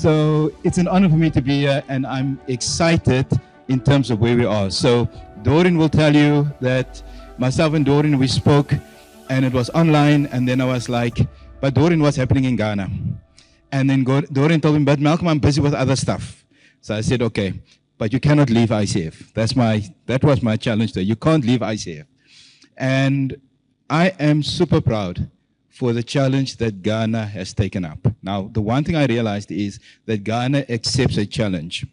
So it's an honor for me to be here, and I'm excited in terms of where we are. So Doreen will tell you that myself and Doreen, we spoke, and it was online, and then I was like, but Doreen, what's happening in Ghana? And then Doreen told me, but Malcolm, I'm busy with other stuff. So I said, okay, but you cannot leave ICF. That was my challenge there. You can't leave ICF. And I am super proud for the challenge that Ghana has taken up. Now, the one thing I realized is that Ghana accepts a challenge.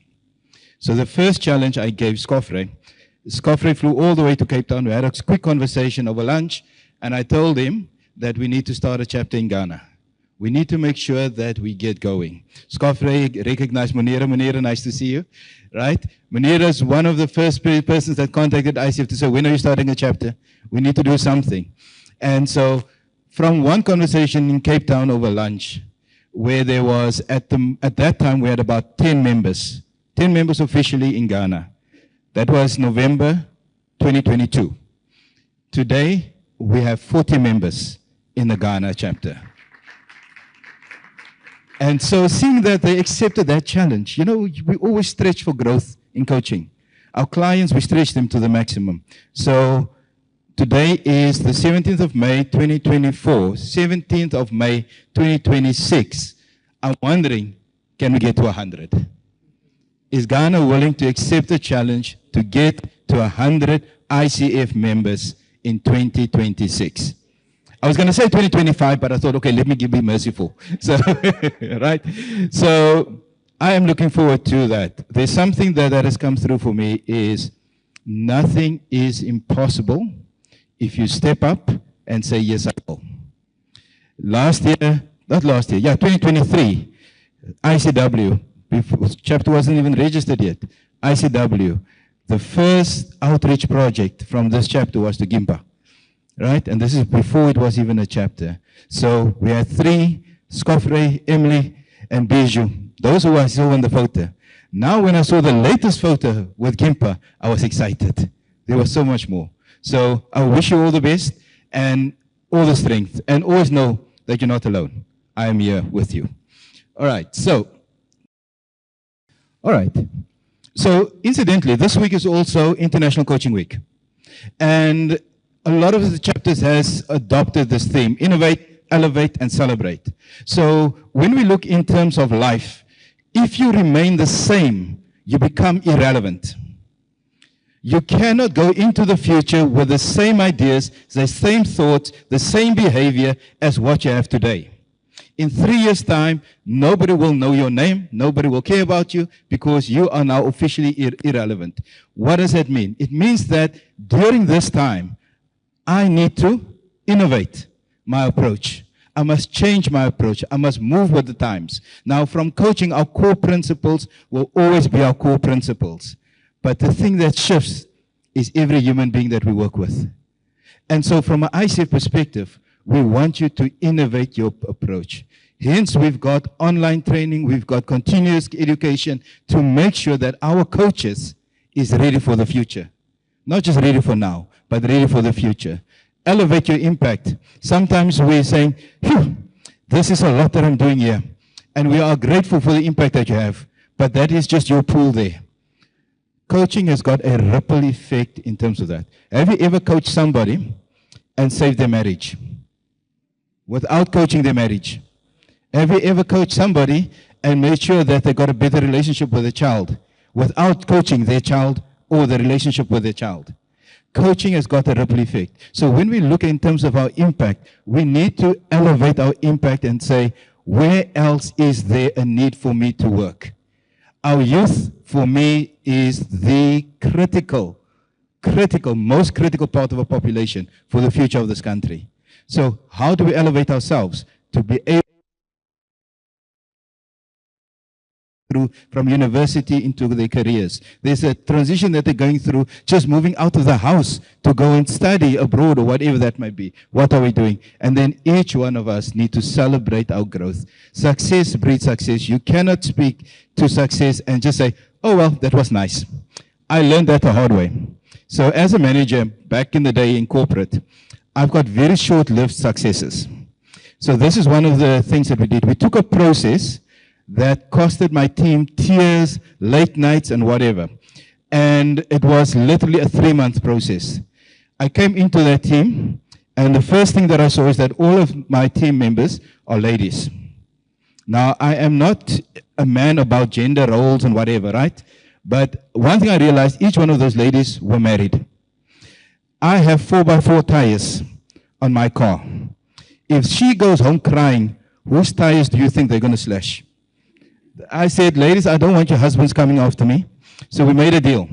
So the first challenge I gave Scoffrey flew all the way to Cape Town. We had a quick conversation over lunch, and I told him that we need to start a chapter in Ghana. We need to make sure that we get going. Scoffrey recognized Munira. Munira, nice to see you, right? Munira is one of the first persons that contacted ICF to say, when are you starting a chapter? We need to do something. And so from one conversation in Cape Town over lunch, where there was, at that time, we had about 10 members officially in Ghana. That was November 2022. Today, we have 40 members in the Ghana chapter. And so seeing that they accepted that challenge, you know, we always stretch for growth in coaching. Our clients, we stretch them to the maximum. So today is the 17th of May, 2024, 17th of May, 2026. I'm wondering, can we get to 100? Is Ghana willing to accept the challenge to get to 100 ICF members in 2026? I was going to say 2025, but I thought, okay, let me be merciful. So, right? So I am looking forward to that. There's something that has come through for me is nothing is impossible if you step up and say, yes, I will. 2023, ICW, before, chapter wasn't even registered yet, ICW, the first outreach project from this chapter was to Gimpa. Right? And this is before it was even a chapter. So we had 3, Scoffrey, Emily, and Bijou. Those who I saw in the photo. Now when I saw the latest photo with Gimpa, I was excited. There was so much more. So I wish you all the best and all the strength. And always know that you're not alone. I am here with you. All right. So incidentally, this week is also International Coaching Week. And a lot of the chapters has adopted this theme, innovate, elevate, and celebrate. So when we look in terms of life, if you remain the same, you become irrelevant. You cannot go into the future with the same ideas, the same thoughts, the same behavior as what you have today. In 3 years' time, nobody will know your name, nobody will care about you because you are now officially irrelevant. What does that mean? It means that during this time, I need to innovate my approach. I must change my approach. I must move with the times. Now, from coaching, our core principles will always be our core principles. But the thing that shifts is every human being that we work with. And so from an ICF perspective, we want you to innovate your approach. Hence, we've got online training, we've got continuous education to make sure that our coaches is ready for the future. Not just ready for now, but ready for the future. Elevate your impact. Sometimes we're saying, this is a lot that I'm doing here. And we are grateful for the impact that you have. But that is just your pool there. Coaching has got a ripple effect in terms of that. Have you ever coached somebody and saved their marriage? Without coaching their marriage. Have you ever coached somebody and made sure that they got a better relationship with their child? Without coaching their child or the relationship with their child. Coaching has got a ripple effect. So when we look in terms of our impact, we need to elevate our impact and say, where else is there a need for me to work? Our youth, for me, is the most critical part of our population for the future of this country. So how do we elevate ourselves to be able through from university into their careers? There's a transition that they're going through, just moving out of the house to go and study abroad or whatever that might be. What are we doing? And then each one of us need to celebrate our growth. Success breeds success. You cannot speak to success and just say, oh, well, that was nice. I learned that the hard way. So as a manager back in the day in corporate, I've got very short-lived successes. So this is one of the things that we did. We took a process that costed my team tears, late nights, and whatever. And it was literally a 3-month process. I came into that team, and the first thing that I saw is that all of my team members are ladies. Now, I am not a man about gender roles and whatever, right? But one thing I realized, each one of those ladies were married. I have 4x4 tires on my car. If she goes home crying, whose tires do you think they're going to slash? I said, ladies, I don't want your husbands coming after me. So we made a deal.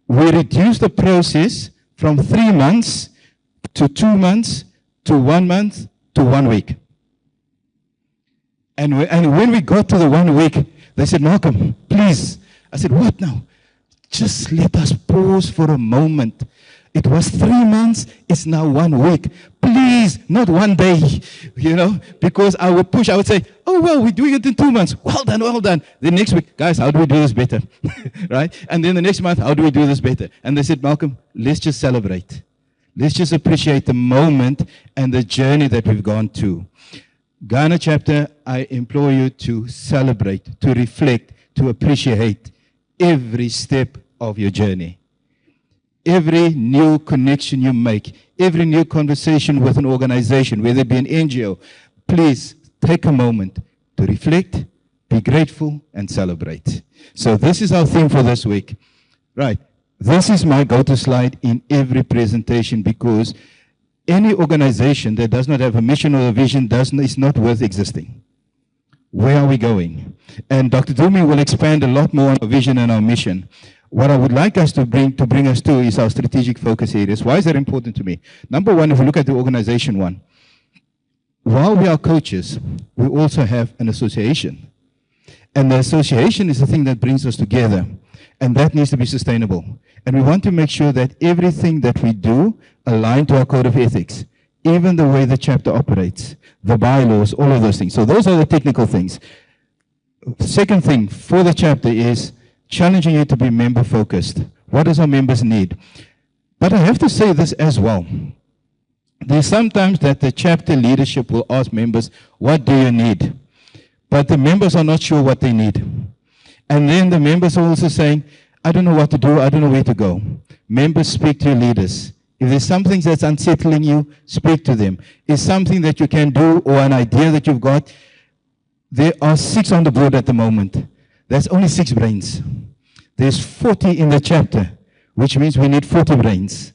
We reduced the process from 3 months to 2 months to 1 month to 1 week. And when we got to the 1 week, they said, Malcolm, please. I said, what now? Just let us pause for a moment. It was 3 months, it's now 1 week. Please, not 1 day, because I would push, I would say, oh, well, we're doing it in 2 months. Well done, well done. The next week, guys, how do we do this better? Right? And then the next month, how do we do this better? And they said, Malcolm, let's just celebrate. Let's just appreciate the moment and the journey that we've gone to. Ghana chapter, I implore you to celebrate, to reflect, to appreciate every step of your journey. Every new connection you make, every new conversation with an organization, whether it be an NGO, please take a moment to reflect, be grateful, and celebrate. So this is our theme for this week. Right. This is my go-to slide in every presentation, because any organization that does not have a mission or a vision is not worth existing. Where are we going? And Dr. Dumi will expand a lot more on our vision and our mission. What I would like us to bring us to is our strategic focus areas. Why is that important to me? Number one, if we look at the organization one, while we are coaches, we also have an association. And the association is the thing that brings us together. And that needs to be sustainable. And we want to make sure that everything that we do aligns to our code of ethics. Even the way the chapter operates, the bylaws, all of those things. So those are the technical things. The second thing for the chapter is challenging you to be member-focused. What does our members need? But I have to say this as well. There's sometimes that the chapter leadership will ask members, what do you need? But the members are not sure what they need. And then the members are also saying, I don't know what to do, I don't know where to go. Members, speak to your leaders. If there's something that's unsettling you, speak to them. If something that you can do or an idea that you've got, there are 6 on the board at the moment. That's only 6 brains. There's 40 in the chapter, which means we need 40 brains.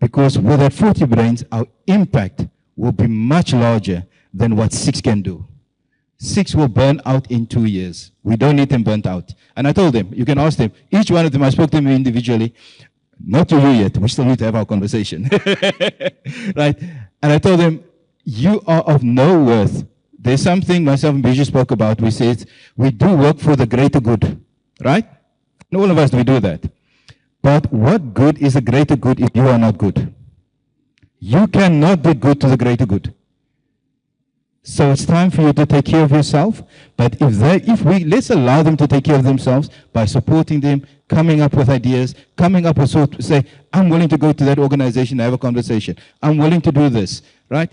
Because with that 40 brains, our impact will be much larger than what 6 can do. 6 will burn out in 2 years. We don't need them burnt out. And I told them, you can ask them, each one of them, I spoke to them individually, not to you yet, we still need to have our conversation. Right? And I told them, you are of no worth. There's something myself and Bijou spoke about. We said, we do work for the greater good. Right? And all of us, we do that. But what good is the greater good if you are not good? You cannot be good to the greater good. So it's time for you to take care of yourself. But let's allow them to take care of themselves by supporting them, coming up with ideas, coming up with say, I'm willing to go to that organization and have a conversation. I'm willing to do this, right?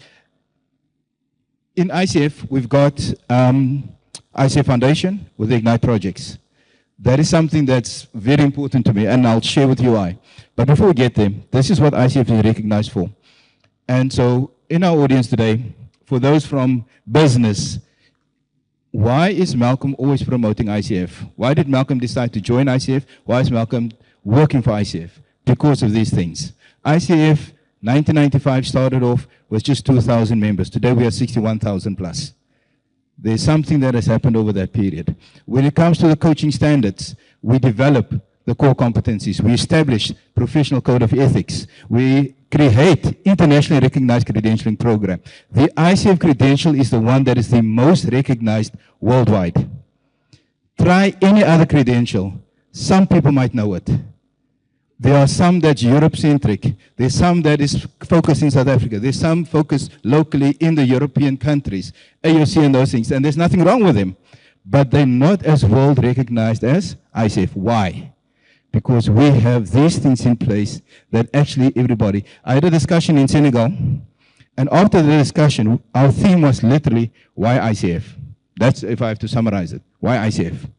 In ICF, we've got ICF Foundation with the Ignite projects. That is something that's very important to me, and I'll share with you why. But before we get there, this is what ICF is recognized for. And so in our audience today, for those from business, why is Malcolm always promoting ICF? Why did Malcolm decide to join ICF? Why is Malcolm working for ICF? Because of these things. ICF, 1995 started off with just 2,000 members. Today we are 61,000 plus. There's something that has happened over that period. When it comes to the coaching standards, we develop the core competencies. We establish professional code of ethics. We create internationally recognized credentialing program. The ICF credential is the one that is the most recognized worldwide. Try any other credential. Some people might know it. There are some that's Europe-centric. There's some that is focused in South Africa. There's some focused locally in the European countries, AOC and those things. And there's nothing wrong with them. But they're not as world recognized as ICF. Why? Because we have these things in place that actually everybody. I had a discussion in Senegal, and after the discussion, our theme was literally, why ICF? That's if I have to summarize it. Why ICF?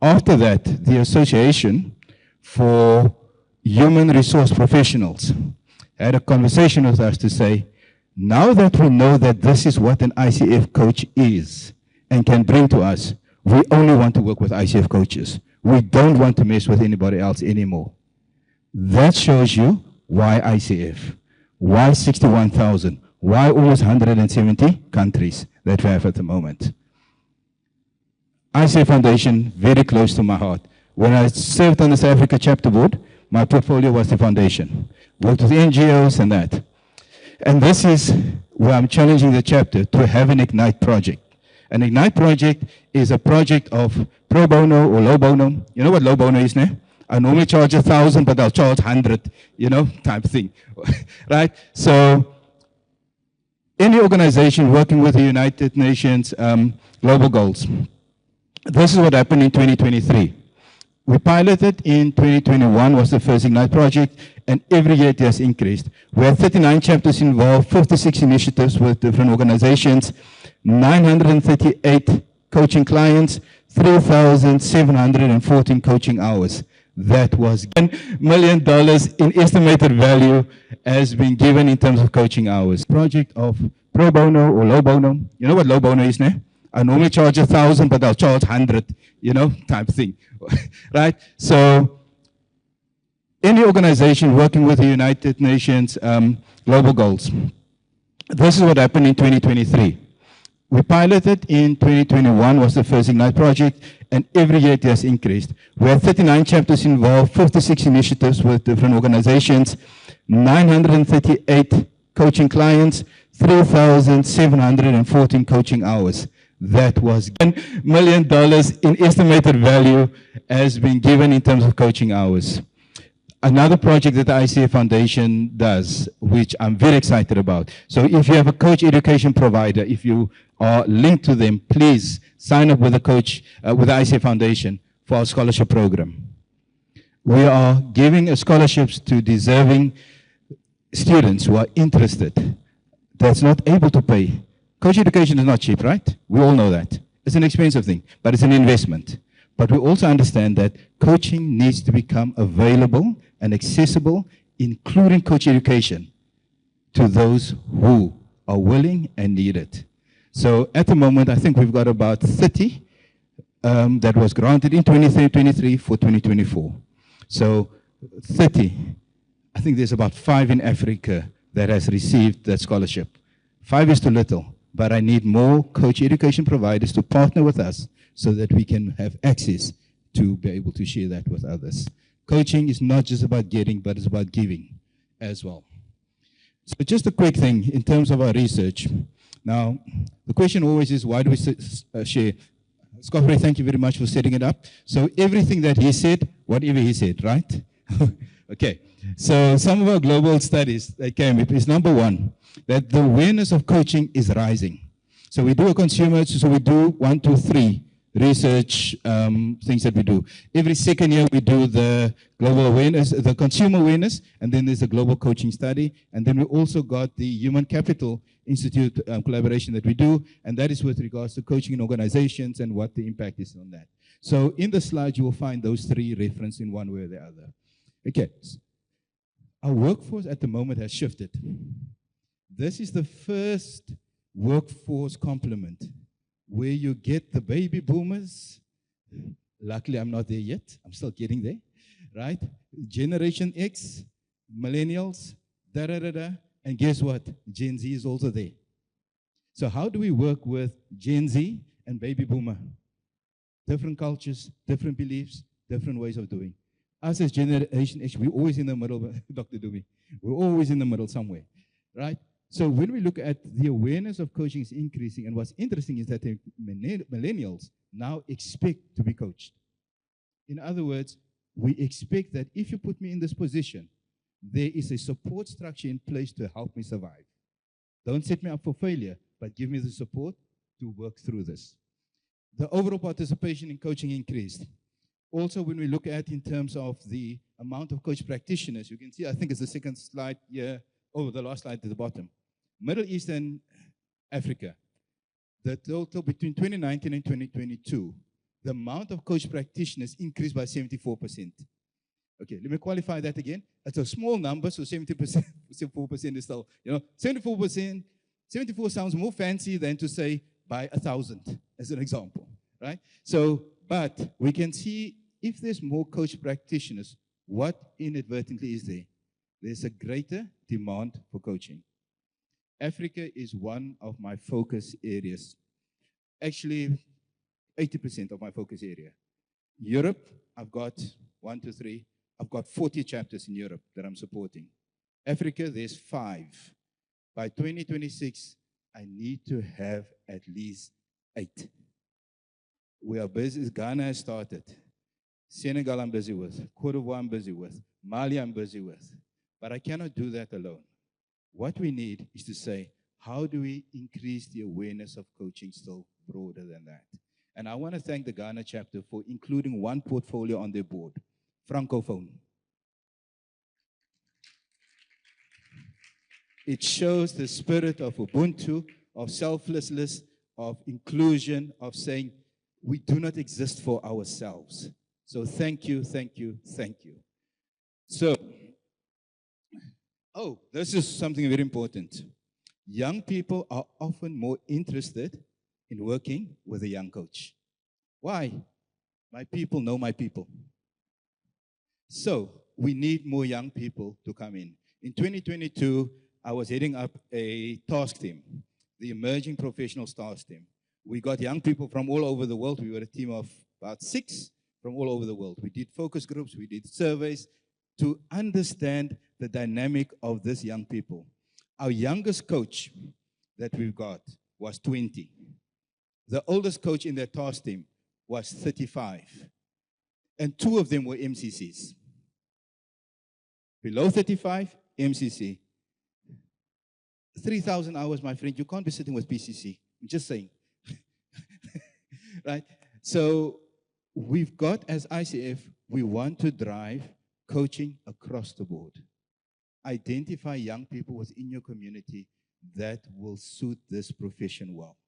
After that, the Association for Human Resource Professionals had a conversation with us to say, now that we know that this is what an ICF coach is and can bring to us, we only want to work with ICF coaches. We don't want to mess with anybody else anymore. That shows you why ICF, why 61,000, why almost 170 countries that we have at the moment. ICF Foundation, very close to my heart. When I served on the South Africa chapter board, my portfolio was the foundation. Worked with NGOs and that. And this is where I'm challenging the chapter to have an Ignite project. An Ignite project is a project of pro bono or low bono. You know what low bono is, ne? I normally charge 1,000, but I'll charge 100, type thing. Right? So, any organization working with the United Nations global goals. This is what happened in 2023. We piloted in 2021, was the first Ignite project, and every year it has increased. We have 39 chapters involved, 56 initiatives with different organizations, 938 coaching clients, 3,714 coaching hours. That was $10 million in estimated value has been given in terms of coaching hours. Project of pro bono or low bono. You know what low bono is, ne? I normally charge 1,000, but I'll charge 100, type thing. Right? So, any organization working with the United Nations global goals. This is what happened in 2023. We piloted in 2021, was the first Ignite project, and every year it has increased. We have 39 chapters involved, 56 initiatives with different organizations, 938 coaching clients, 3,714 coaching hours. That was $10 million in estimated value has been given in terms of coaching hours. Another project that the ICF Foundation does, which I'm very excited about. So if you have a coach education provider, if you are linked to them, please sign up with a coach, with the ICF Foundation for our scholarship program. We are giving scholarships to deserving students who are interested, that's not able to pay. Coach education is not cheap, right? We all know that. It's an expensive thing, but it's an investment. But we also understand that coaching needs to become available and accessible, including coach education, to those who are willing and need it. So at the moment, I think we've got about 30 that was granted in 2023 for 2024. So 30, I think there's about 5 in Africa that has received that scholarship. 5 is too little, but I need more coach education providers to partner with us so that we can have access to be able to share that with others. Coaching is not just about getting, but it's about giving as well. So just a quick thing in terms of our research. Now, the question always is, why do we share? Scott Ray, thank you very much for setting it up. So everything that he said, whatever he said, right? Okay. So some of our global studies that came up is number one, that the awareness of coaching is rising. So we do a consumer, so we do 1, 2, 3 research things that we do. Every second year we do the global awareness, the consumer awareness, and then there's a global coaching study. And then we also got the Human Capital Institute collaboration that we do, and that is with regards to coaching in organizations and what the impact is on that. So in the slide you will find those 3 referenced in one way or the other. Okay. Our workforce at the moment has shifted. This is the first workforce complement where you get the baby boomers. Luckily, I'm not there yet. I'm still getting there, right? Generation X, millennials, and guess what? Gen Z is also there. So how do we work with Gen Z and baby boomer? Different cultures, different beliefs, different ways of doing. Us as Generation X, we're always in the middle, Dr. Dumi. We're always in the middle somewhere, right? So when we look at the awareness of coaching is increasing, and what's interesting is that the millennials now expect to be coached. In other words, we expect that if you put me in this position, there is a support structure in place to help me survive. Don't set me up for failure, but give me the support to work through this. The overall participation in coaching increased. Also, when we look at in terms of the amount of coach practitioners, you can see, I think it's the second slide here, the last slide at the bottom. Middle East and Africa, the total between 2019 and 2022, the amount of coach practitioners increased by 74%. Okay, let me qualify that again. It's a small number, so 70%, 74% is still, 74%, 74 sounds more fancy than to say by 1,000, as an example, right? So, but we can see if there's more coach practitioners, what inadvertently is there? There's a greater demand for coaching. Africa is one of my focus areas. Actually, 80% of my focus area. Europe, I've got 1, 2, 3. I've got 40 chapters in Europe that I'm supporting. Africa, there's 5. By 2026, I need to have at least 8. We are busy. Ghana has started. Senegal I'm busy with. Cote d'Ivoire I'm busy with. Mali I'm busy with. But I cannot do that alone. What we need is to say, how do we increase the awareness of coaching still broader than that? And I want to thank the Ghana chapter for including one portfolio on their board, Francophone. It shows the spirit of Ubuntu, of selflessness, of inclusion, of saying we do not exist for ourselves. So thank you, thank you, thank you. So, this is something very important. Young people are often more interested in working with a young coach. Why? My people know my people. So we need more young people to come in. In 2022, I was heading up a task team, the Emerging Professional Task Team. We got young people from all over the world. We were a team of about 6 from all over the world. We did focus groups, we did surveys to understand the dynamic of these young people. Our youngest coach that we've got was 20. The oldest coach in their task team was 35. And 2 of them were MCCs. Below 35, MCC. 3,000 hours, my friend, you can't be sitting with PCC. I'm just saying. Right? So we've got, as ICF, we want to drive coaching across the board. Identify young people within your community that will suit this profession well.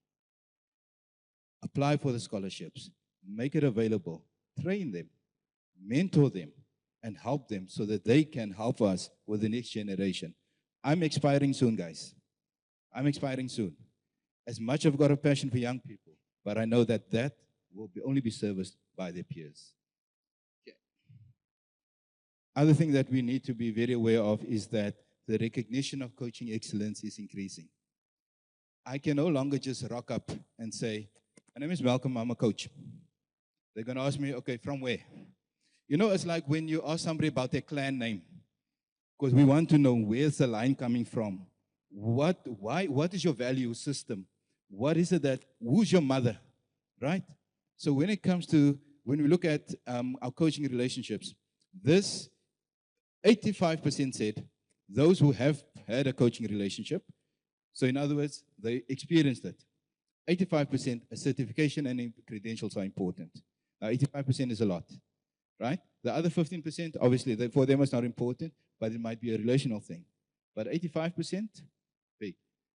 Apply for the scholarships. Make it available. Train them. Mentor them. And help them so that they can help us with the next generation. I'm expiring soon, guys. I'm expiring soon. As much I've got a passion for young people, but I know that that will only be serviced by their peers. Okay. Other thing that we need to be very aware of is that the recognition of coaching excellence is increasing. I can no longer just rock up and say, my name is Malcolm, I'm a coach. They're going to ask me, okay, from where? You know, it's like when you ask somebody about their clan name, because we want to know where's the line coming from. What is your value system? What is it who's your mother, right? So when it comes to, when we look at our coaching relationships, this 85% said those who have had a coaching relationship, so in other words, they experienced it. 85%, a certification and credentials are important. Now, 85% is a lot. Right? The other 15%, obviously, for them it's not important, but it might be a relational thing. But 85%, big.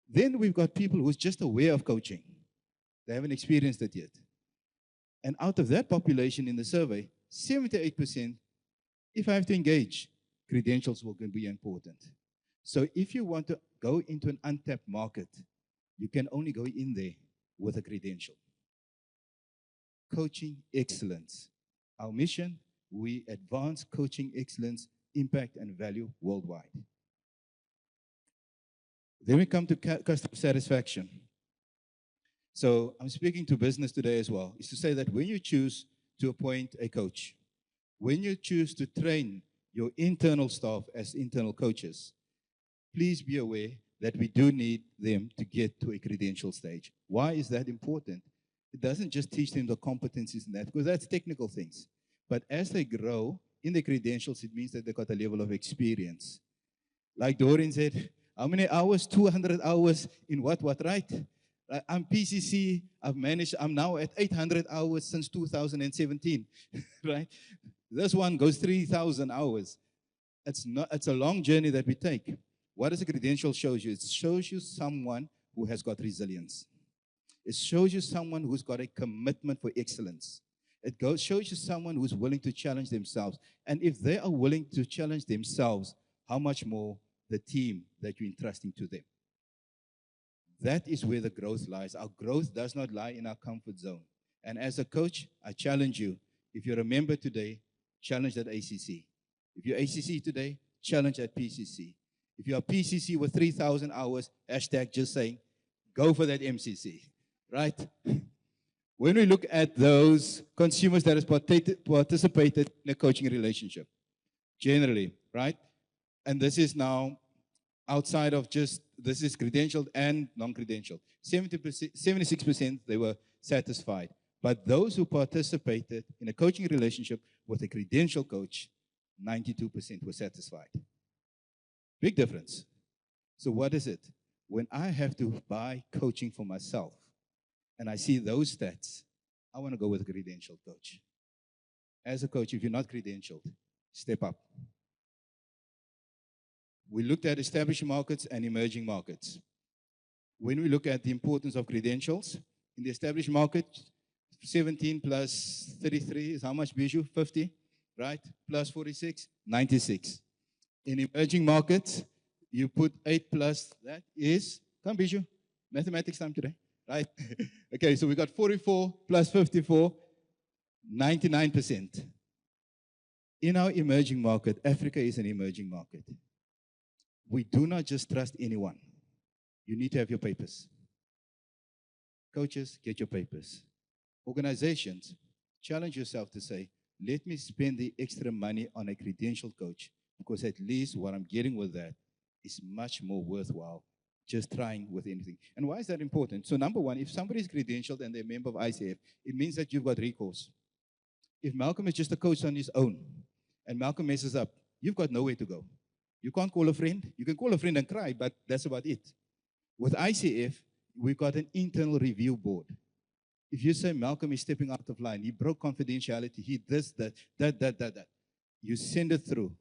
Then we've got people who's just aware of coaching. They haven't experienced it yet. And out of that population in the survey, 78%, if I have to engage, credentials will be important. So if you want to go into an untapped market, you can only go in there with a credential. Coaching excellence. Our mission, we advance coaching excellence, impact, and value worldwide. Then we come to customer satisfaction. So I'm speaking to business today as well, is to say that when you choose to appoint a coach, when you choose to train your internal staff as internal coaches, please be aware that we do need them to get to a credential stage. Why is that important? It doesn't just teach them the competencies in that, because that's technical things. But as they grow in the credentials, it means that they've got a level of experience. Like Doreen said, how many hours? 200 hours in what, right? I'm PCC, I'm now at 800 hours since 2017, right? This one goes 3,000 hours. It's a long journey that we take. What does a credential show you? It shows you someone who has got resilience. It shows you someone who's got a commitment for excellence. Shows you someone who's willing to challenge themselves. And if they are willing to challenge themselves, how much more the team that you're entrusting to them. That is where the growth lies. Our growth does not lie in our comfort zone. And as a coach, I challenge you. If you're a member today, challenge at ACC. If you're ACC today, challenge at PCC. If you're PCC with 3,000 hours, hashtag just saying, go for that MCC, right? When we look at those consumers that have participated in a coaching relationship, generally, right? And this is now outside of just, this is credentialed and non-credentialed. 76% they were satisfied. But those who participated in a coaching relationship with a credentialed coach, 92% were satisfied. Big difference. So what is it? When I have to buy coaching for myself and I see those stats, I want to go with a credentialed coach. As a coach, if you're not credentialed, step up. We looked at established markets and emerging markets. When we look at the importance of credentials, in the established market, 17 plus 33 is how much, Bijou? 50, right? Plus 46, 96. In emerging markets, you put 8 plus, that is, come Bijou, mathematics time today, right? Okay, so we got 44 plus 54, 99%. In our emerging market, Africa is an emerging market. We do not just trust anyone. You need to have your papers. Coaches, get your papers. Organizations, challenge yourself to say, let me spend the extra money on a credentialed coach, because at least what I'm getting with that is much more worthwhile just trying with anything. And why is that important? So number one, if somebody is credentialed and they're a member of ICF, it means that you've got recourse. If Malcolm is just a coach on his own and Malcolm messes up, you've got nowhere to go. You can't call a friend. You can call a friend and cry, but that's about it. With ICF, we've got an internal review board. If you say Malcolm is stepping out of line, he broke confidentiality, he this, that, you send it through.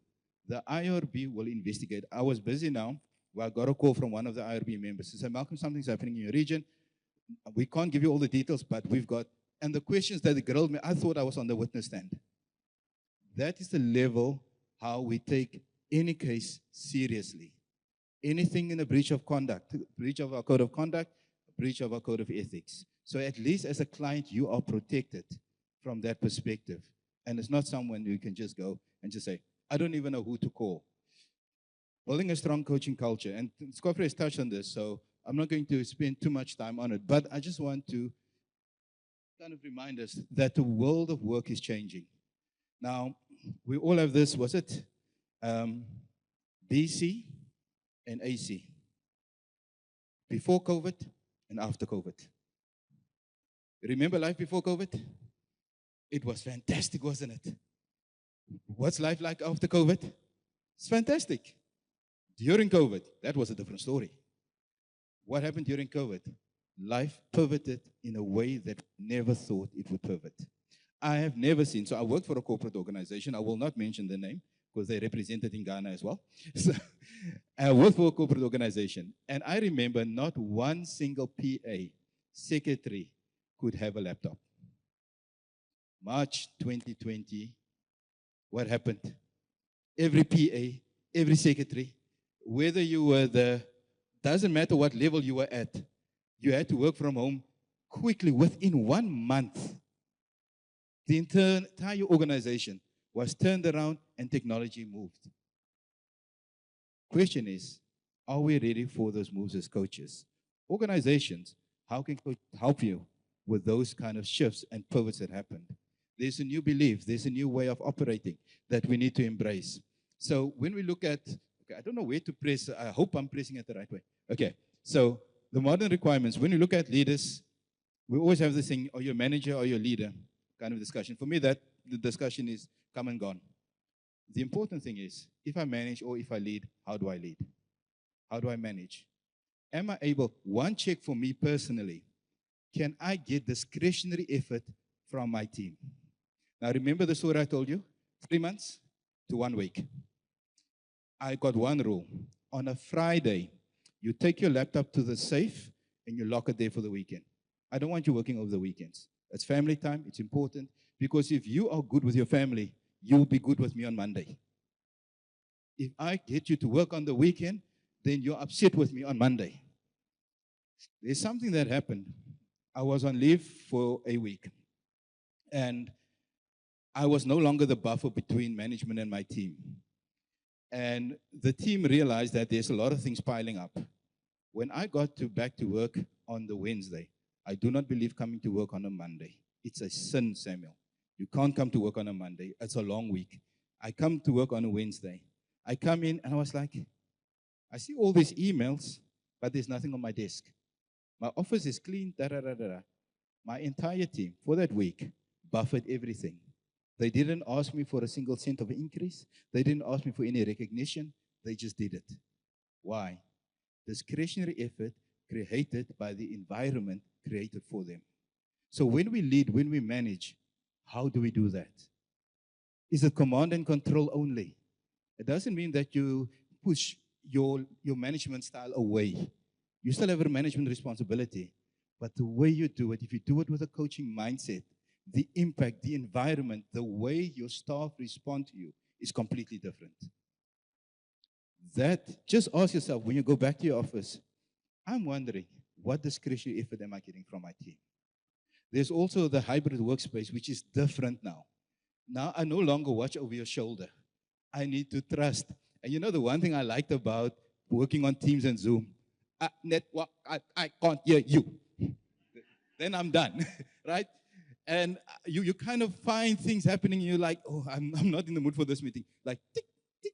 The IRB will investigate. I was busy now. Well, I got a call from one of the IRB members. He said, Malcolm, something's happening in your region. We can't give you all the details, but we've got, and the questions that the girl made, I thought I was on the witness stand. That is the level how we take any case seriously. Anything in a breach of conduct, breach of our code of conduct, breach of our code of ethics. So at least as a client, you are protected from that perspective. And it's not someone who can just go and just say, I don't even know who to call. Building a strong coaching culture. And Scoffrey has touched on this, so I'm not going to spend too much time on it. But I just want to kind of remind us that the world of work is changing. Now, we all have this, was it? BC and AC. Before COVID and after COVID. Remember life before COVID? It was fantastic, wasn't it? What's life like after COVID? It's fantastic. During COVID, that was a different story. What happened during COVID? Life pivoted in a way that I never thought it would pivot. I have never seen, so I worked for a corporate organization. I will not mention the name because they're represented in Ghana as well. So I worked for a corporate organization, and I remember not one single PA, secretary, could have a laptop. March 2020, what happened? Every PA, every secretary, whether you were doesn't matter what level you were at, you had to work from home quickly. Within 1 month, the entire organization was turned around and technology moved. Question is, are we ready for those moves as coaches? Organizations, how can coach help you with those kind of shifts and pivots that happened? There's a new belief, there's a new way of operating that we need to embrace. So when we look at, okay, I don't know where to press, I hope I'm pressing it the right way. Okay, so the modern requirements, when you look at leaders, we always have this thing, are you a manager or you're a leader kind of discussion. For me, that the discussion is come and gone. The important thing is, if I manage or if I lead, how do I lead? How do I manage? Am I able, one check for me personally, can I get discretionary effort from my team? Now remember the story I told you? 3 months to 1 week. I got one rule. On a Friday, you take your laptop to the safe and you lock it there for the weekend. I don't want you working over the weekends. It's family time, it's important. Because if you are good with your family, you'll be good with me on Monday. If I get you to work on the weekend, then you're upset with me on Monday. There's something that happened. I was on leave for a week, and I was no longer the buffer between management and my team. And the team realized that there's a lot of things piling up. When I got back to work on the Wednesday, I do not believe coming to work on a Monday. It's a sin, Samuel. You can't come to work on a Monday. It's a long week. I come to work on a Wednesday. I come in and I was like, I see all these emails, but there's nothing on my desk. My office is clean, da-da-da-da-da. My entire team, for that week, buffered everything. They didn't ask me for a single cent of increase. They didn't ask me for any recognition. They just did it. Why? Discretionary effort created by the environment created for them. So when we lead, when we manage, how do we do that? Is it command and control only? It doesn't mean that you push your management style away. You still have a management responsibility. But the way you do it, if you do it with a coaching mindset, the impact, the environment, the way your staff respond to you is completely different. That, just ask yourself when you go back to your office, I'm wondering, what discretionary effort am I getting from my team? There's also the hybrid workspace, which is different now. Now I no longer watch over your shoulder. I need to trust. And you know the one thing I liked about working on Teams and Zoom, I can't hear you. Then I'm done, right? And you kind of find things happening and you're like, oh, I'm not in the mood for this meeting. Like, tick, tick.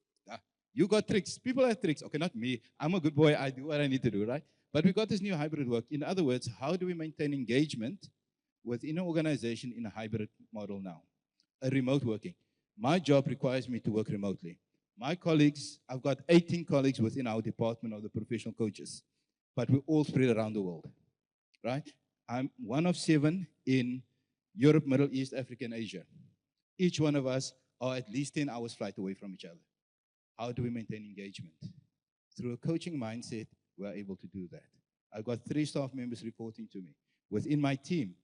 You got tricks. People have tricks. Okay, not me. I'm a good boy. I do what I need to do, right? But we got this new hybrid work. In other words, how do we maintain engagement within an organization in a hybrid model now? A remote working. My job requires me to work remotely. My colleagues, I've got 18 colleagues within our department of the professional coaches, but we're all spread around the world, right? I'm one of 7 in Europe, Middle East, Africa, and Asia. Each one of us are at least 10 hours flight away from each other. How do we maintain engagement? Through a coaching mindset, we're able to do that. I've got 3 staff members reporting to me. Within my team,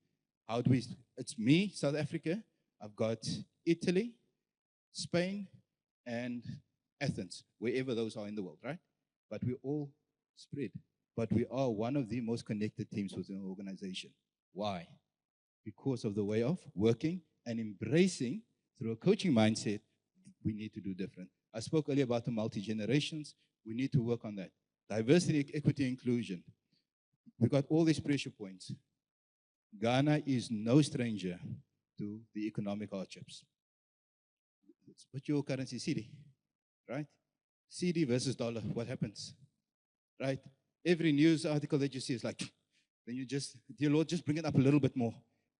it's me, South Africa, I've got Italy, Spain, and Athens, wherever those are in the world, right? But we're all spread. But we are one of the most connected teams within the organization. Why? Because of the way of working and embracing through a coaching mindset, we need to do different. I spoke earlier about the multi-generations. We need to work on that. Diversity, equity, inclusion. We've got all these pressure points. Ghana is no stranger to the economic hardships. What's your currency? CD, right? CD versus dollar, what happens? Right? Every news article that you see is like, then you just, dear Lord, just bring it up a little bit more.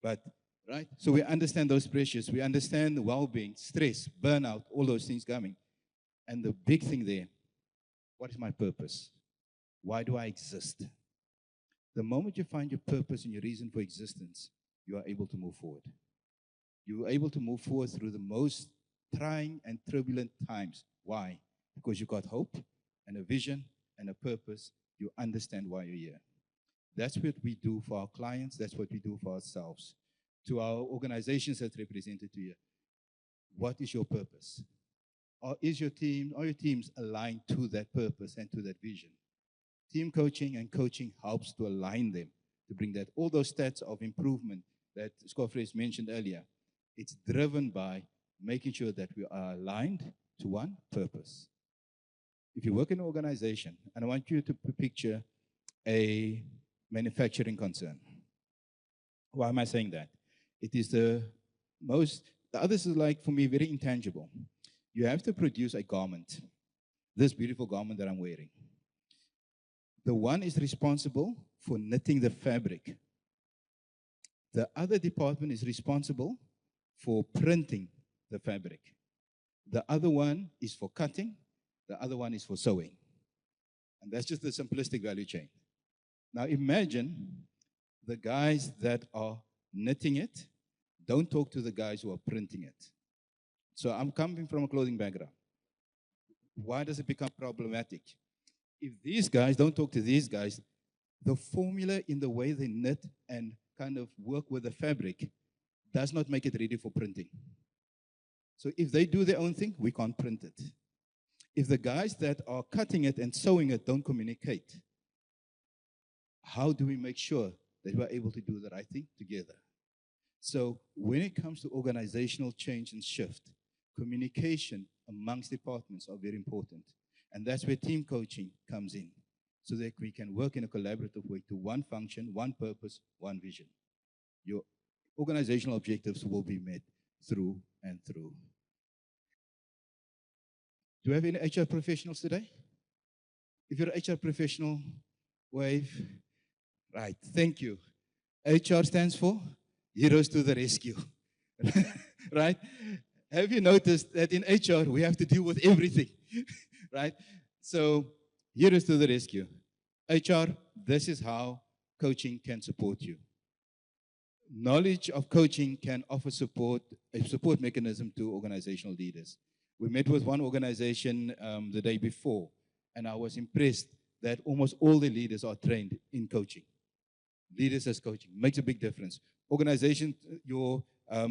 But, right? So we understand those pressures. We understand the well-being, stress, burnout, all those things coming. And the big thing there, what is my purpose? Why do I exist? The moment you find your purpose and your reason for existence, you are able to move forward. You are able to move forward through the most trying and turbulent times. Why? Because you got hope and a vision and a purpose. You understand why you're here. That's what we do for our clients. That's what we do for ourselves. To our organizations that's represented here, what is your purpose? Are your teams aligned to that purpose and to that vision? Team coaching and coaching helps to align them, to bring that. All those stats of improvement that Scofres mentioned earlier, it's driven by making sure that we are aligned to one purpose. If you work in an organization, and I want you to picture a manufacturing concern. Why am I saying that? It is the others is like, for me, very intangible. You have to produce a garment, this beautiful garment that I'm wearing. The one is responsible for knitting the fabric. The other department is responsible for printing the fabric. The other one is for cutting. The other one is for sewing. And that's just the simplistic value chain. Now imagine the guys that are knitting it don't talk to the guys who are printing it. So I'm coming from a clothing background. Why does it become problematic? If these guys don't talk to these guys, the formula in the way they knit and kind of work with the fabric does not make it ready for printing. So if they do their own thing, we can't print it. If the guys that are cutting it and sewing it don't communicate, how do we make sure that we're able to do the right thing together? So when it comes to organizational change and shift, communication amongst departments are very important. And that's where team coaching comes in, so that we can work in a collaborative way to one function, one purpose, one vision. Your organizational objectives will be met through and through. Do we have any HR professionals today? If you're an HR professional, wave. Right, thank you. HR stands for Heroes to the Rescue. Right? Have you noticed that in HR we have to deal with everything? Right? So, Heroes to the Rescue. HR, this is how coaching can support you. Knowledge of coaching can offer support, a support mechanism to organizational leaders. We met with one organization the day before, and I was impressed that almost all the leaders are trained in coaching. Leaders as coaching makes a big difference. Organization, your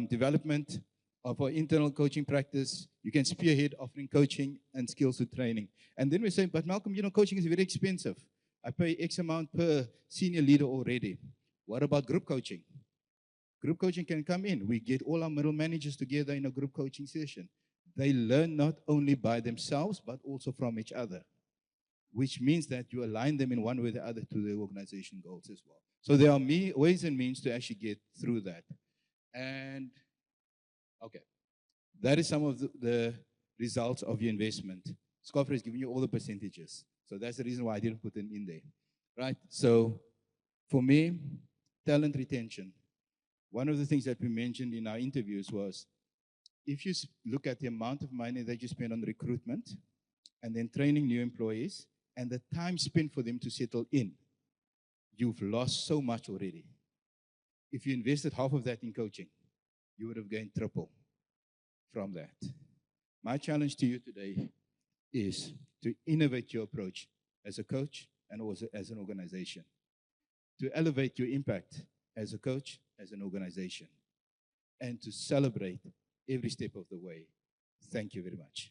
development of our internal coaching practice, you can spearhead offering coaching and skills to training. And then we say, but Malcolm, coaching is very expensive. I pay X amount per senior leader already. What about group coaching? Group coaching can come in. We get all our middle managers together in a group coaching session. They learn not only by themselves, but also from each other, which means that you align them in one way or the other to the organization goals as well. So there are ways and means to actually get through that. And, okay, that is some of the results of your investment. Scoffer has given you all the percentages. So that's the reason why I didn't put them in there. Right? So for me, talent retention. One of the things that we mentioned in our interviews was, if you look at the amount of money that you spend on recruitment and then training new employees and the time spent for them to settle in, you've lost so much already. If you invested half of that in coaching, you would have gained triple from that. My challenge to you today is to innovate your approach as a coach and also as an organization, to elevate your impact as a coach, as an organization, and to celebrate every step of the way. Thank you very much.